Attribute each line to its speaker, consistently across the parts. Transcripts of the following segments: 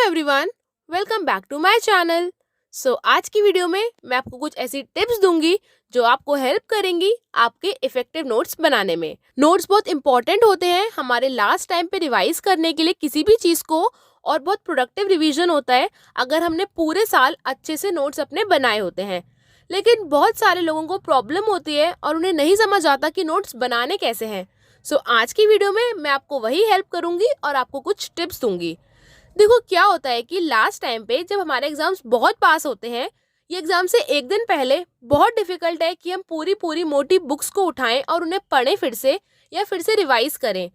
Speaker 1: Everyone, welcome back to my channel. आज की video में मैं आपको कुछ ऐसी टिप्स दूंगी जो आपको हेल्प करेंगी आपके इफेक्टिव नोट्स बनाने में। नोट्स बहुत इंपॉर्टेंट होते हैं हमारे लास्ट टाइम पे रिवाइज करने के लिए किसी भी चीज़ को, और बहुत प्रोडक्टिव रिवीजन होता है अगर हमने पूरे साल अच्छे से नोट्स अपने बनाए होते हैं। लेकिन बहुत सारे लोगों को प्रॉब्लम होती है और उन्हें नहीं समझ आता कि नोट्स बनाने कैसे हैं। आज की वीडियो में मैं आपको वही हेल्प करूंगी और आपको कुछ टिप्स दूंगी। देखो क्या होता है कि लास्ट टाइम पे जब हमारे एग्जाम्स बहुत पास होते हैं, ये एग्जाम से एक दिन पहले बहुत डिफिकल्ट है कि हम पूरी पूरी मोटी बुक्स को उठाएं और उन्हें पढ़ें फिर से या फिर से रिवाइज करें।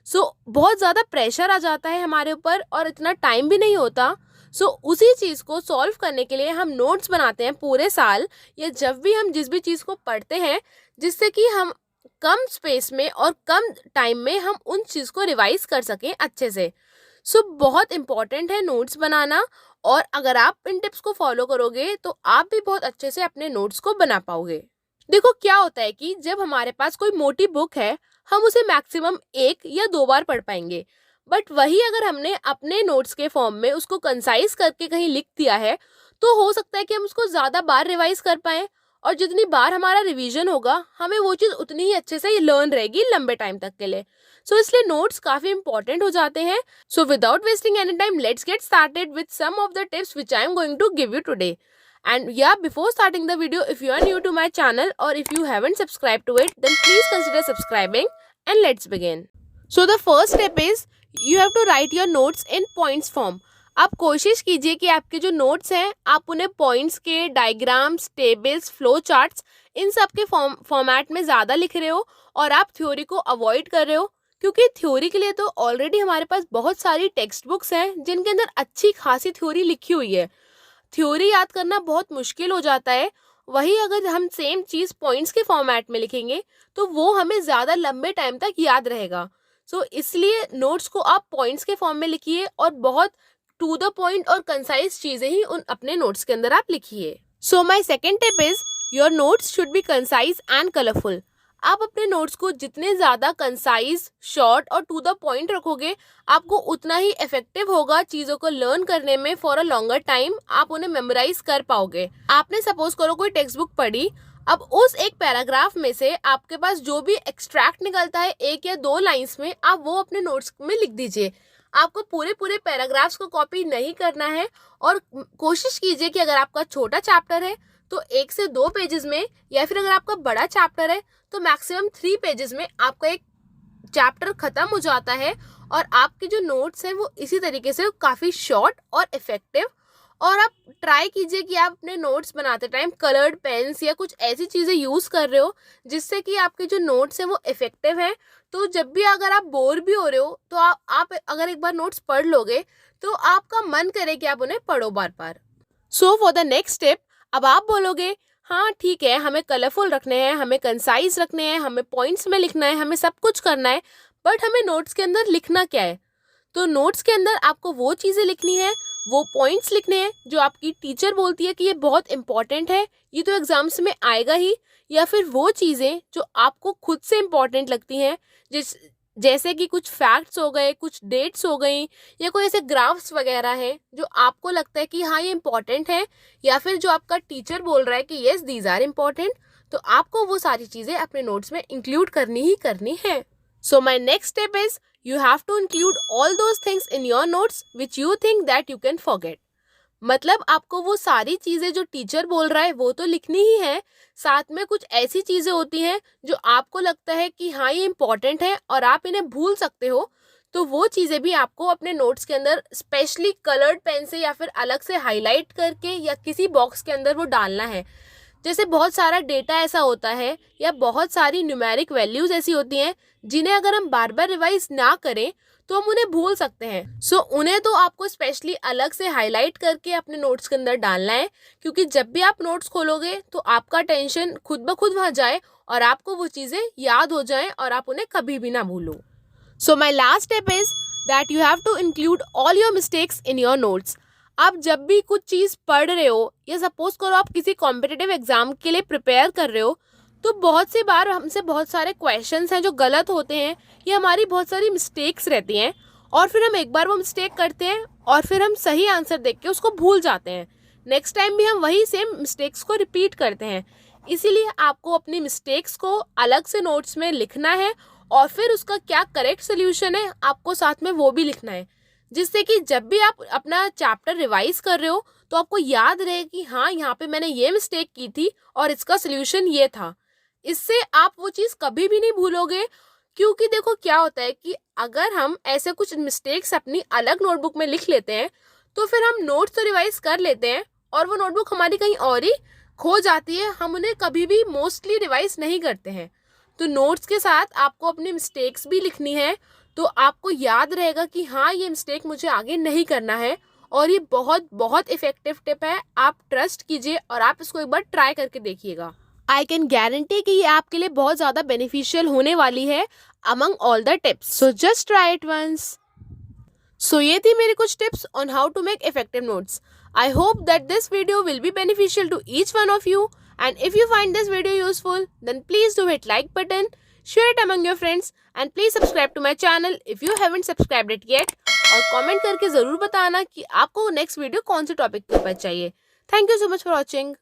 Speaker 1: बहुत ज़्यादा प्रेशर आ जाता है हमारे ऊपर और इतना टाइम भी नहीं होता। उसी चीज़ को सॉल्व करने के लिए हम नोट्स बनाते हैं पूरे साल, या जब भी हम जिस भी चीज़ को पढ़ते हैं, जिससे कि हम कम स्पेस में और कम टाइम में हम उन चीज़ को रिवाइज कर सकें अच्छे से। बहुत इंपॉर्टेंट है नोट्स बनाना, और अगर आप इन टिप्स को फॉलो करोगे तो आप भी बहुत अच्छे से अपने नोट्स को बना पाओगे। देखो क्या होता है कि जब हमारे पास कोई मोटी बुक है, हम उसे मैक्सिमम 1 या 2 बार पढ़ पाएंगे। बट वही अगर हमने अपने नोट्स के फॉर्म में उसको कंसाइज करके कहीं लिख दिया है, तो हो सकता है कि हम उसको ज़्यादा बार रिवाइज कर पाएँ, और जितनी बार हमारा रिवीजन होगा हमें वो चीज़ उतनी ही अच्छे से लर्न रहेगी लंबे टाइम तक के लिए। इसलिए नोट्स काफ़ी इंपॉर्टेंट हो जाते हैं। Without wasting any time, let's get started with some of the tips which I am going to give you today. And yeah, before starting the video, if you are new to my channel or if you haven't subscribed to it, then please consider subscribing, and let's begin. The first step is you have to write your notes in points form. आप कोशिश कीजिए कि आपके जो notes हैं आप उन्हें points के, डायग्राम्स, टेबल्स, फ्लो चार्ट्स, इन सब के फॉर्मेट में ज़्यादा लिख रहे हो, और आप थ्योरी को अवॉइड कर रहे हो, क्योंकि थ्योरी के लिए तो ऑलरेडी हमारे पास बहुत सारी टेक्स्ट बुक्स हैं जिनके अंदर अच्छी खासी थ्योरी लिखी हुई है। थ्योरी याद करना बहुत मुश्किल हो जाता है। वही अगर हम सेम चीज़ पॉइंट्स के फॉर्मेट में लिखेंगे तो वो हमें ज़्यादा लंबे टाइम तक याद रहेगा। इसलिए नोट्स को आप पॉइंट्स के फॉर्म में लिखिए, और बहुत टू द पॉइंट और कंसाइज चीज़ें ही उन अपने नोट्स के अंदर आप लिखिए। My second tip is your notes should be concise and colourful. आप अपने नोट्स को जितने ज़्यादा कंसाइज, शॉर्ट और टू द पॉइंट रखोगे, आपको उतना ही इफेक्टिव होगा चीज़ों को लर्न करने में फॉर अ लॉन्गर टाइम। आप उन्हें मेमोराइज कर पाओगे। आपने सपोज करो कोई टेक्स्ट बुक पढ़ी, अब उस एक पैराग्राफ में से आपके पास जो भी एक्सट्रैक्ट निकलता है 1 या 2 लाइन्स में, आप वो अपने नोट्स में लिख दीजिए। आपको पूरे पूरे पैराग्राफ्स को कॉपी नहीं करना है, और कोशिश कीजिए कि अगर आपका छोटा चैप्टर है तो 1 से 2 पेजेस में, या फिर अगर आपका बड़ा चैप्टर है तो मैक्सिमम 3 पेजेस में आपका एक चैप्टर खत्म हो जाता है, और आपके जो नोट्स हैं वो इसी तरीके से काफ़ी शॉर्ट और इफेक्टिव। और आप ट्राई कीजिए कि आप अपने नोट्स बनाते टाइम कलर्ड पेन्स या कुछ ऐसी चीज़ें यूज़ कर रहे हो जिससे कि आपके जो नोट्स हैं वो इफेक्टिव हैं। तो जब भी अगर आप बोर भी हो रहे हो तो आप अगर एक बार नोट्स पढ़ लोगे तो आपका मन करे कि आप उन्हें पढ़ो बार बार। फॉर द नेक्स्ट स्टेप, अब आप बोलोगे हाँ ठीक है, हमें कलरफुल रखने हैं, हमें कंसाइज रखने हैं, हमें पॉइंट्स में लिखना है, हमें सब कुछ करना है, बट हमें नोट्स के अंदर लिखना क्या है? तो नोट्स के अंदर आपको वो चीज़ें लिखनी है, वो पॉइंट्स लिखने हैं जो आपकी टीचर बोलती है कि ये बहुत इंपॉर्टेंट है, ये तो एग्जाम्स में आएगा ही, या फिर वो चीज़ें जो आपको खुद से इम्पॉर्टेंट लगती हैं, जैसे कि कुछ फैक्ट्स हो गए, कुछ डेट्स हो गई, या कोई ऐसे ग्राफ्स वगैरह हैं जो आपको लगता है कि हाँ ये इम्पॉर्टेंट है, या फिर जो आपका टीचर बोल रहा है कि येस दीज आर इम्पॉर्टेंट, तो आपको वो सारी चीज़ें अपने नोट्स में इंक्लूड करनी ही करनी है। My next step is you have to include all those things in your notes which you think that you can forget. मतलब आपको वो सारी चीज़ें जो टीचर बोल रहा है वो तो लिखनी ही है, साथ में कुछ ऐसी चीज़ें होती हैं जो आपको लगता है कि हाँ ये इम्पॉर्टेंट है और आप इन्हें भूल सकते हो, तो वो चीज़ें भी आपको अपने नोट्स के अंदर स्पेशली कलर्ड पेन से या फिर अलग से हाईलाइट करके या किसी बॉक्स के अंदर वो डालना है। जैसे बहुत सारा डेटा ऐसा होता है या बहुत सारी न्यूमेरिक वैल्यूज़ ऐसी होती हैं जिन्हें अगर हम बार बार रिवाइज ना करें तो हम उन्हें भूल सकते हैं। उन्हें तो आपको स्पेशली अलग से हाईलाइट करके अपने नोट्स के अंदर डालना है, क्योंकि जब भी आप नोट्स खोलोगे तो आपका टेंशन खुद ब खुद वहाँ जाए और आपको वो चीज़ें याद हो जाएं और आप उन्हें कभी भी ना भूलो। My last step is that you have to include all your mistakes in your notes. आप जब भी कुछ चीज़ पढ़ रहे हो, या सपोज करो आप किसी कॉम्पिटिटिव एग्जाम के लिए प्रिपेयर कर रहे हो, तो बहुत सी बार हमसे बहुत सारे क्वेश्चंस हैं जो गलत होते हैं, या हमारी बहुत सारी मिस्टेक्स रहती हैं, और फिर हम एक बार वो मिस्टेक करते हैं और फिर हम सही आंसर देख के उसको भूल जाते हैं। नेक्स्ट टाइम भी हम वही सेम मिस्टेक्स को रिपीट करते हैं। इसीलिए आपको अपनी मिस्टेक्स को अलग से नोट्स में लिखना है और फिर उसका क्या करेक्ट सोल्यूशन है आपको साथ में वो भी लिखना है, जिससे कि जब भी आप अपना चैप्टर रिवाइज कर रहे हो तो आपको याद रहे कि हाँ, यहाँ पे मैंने ये मिस्टेक की थी और इसका सोल्यूशन ये था। इससे आप वो चीज़ कभी भी नहीं भूलोगे, क्योंकि देखो क्या होता है कि अगर हम ऐसे कुछ मिस्टेक्स अपनी अलग नोटबुक में लिख लेते हैं तो फिर हम नोट्स तो रिवाइज कर लेते हैं और वो नोटबुक हमारी कहीं और ही खो जाती है, हम उन्हें कभी भी मोस्टली रिवाइज नहीं करते हैं। तो नोट्स के साथ आपको अपनी मिस्टेक्स भी लिखनी है, तो आपको याद रहेगा कि हाँ, ये मिस्टेक मुझे आगे नहीं करना है। और ये बहुत बहुत इफेक्टिव टिप है, आप ट्रस्ट कीजिए और आप इसको एक बार ट्राई करके देखिएगा। आई कैन गारंटी कि ये आपके लिए बहुत ज़्यादा बेनिफिशियल होने वाली है among all the tips. So just try it once. So ये थी मेरी कुछ tips on how to make effective notes. I hope that this video will be beneficial to each one of you, and if you find this video useful, then please do hit like button, share it among your friends, and please subscribe to my channel if you haven't subscribed it yet. और comment करके ज़रूर बताना कि आपको next video कौन से topic के ऊपर चाहिए। Thank you so much for watching.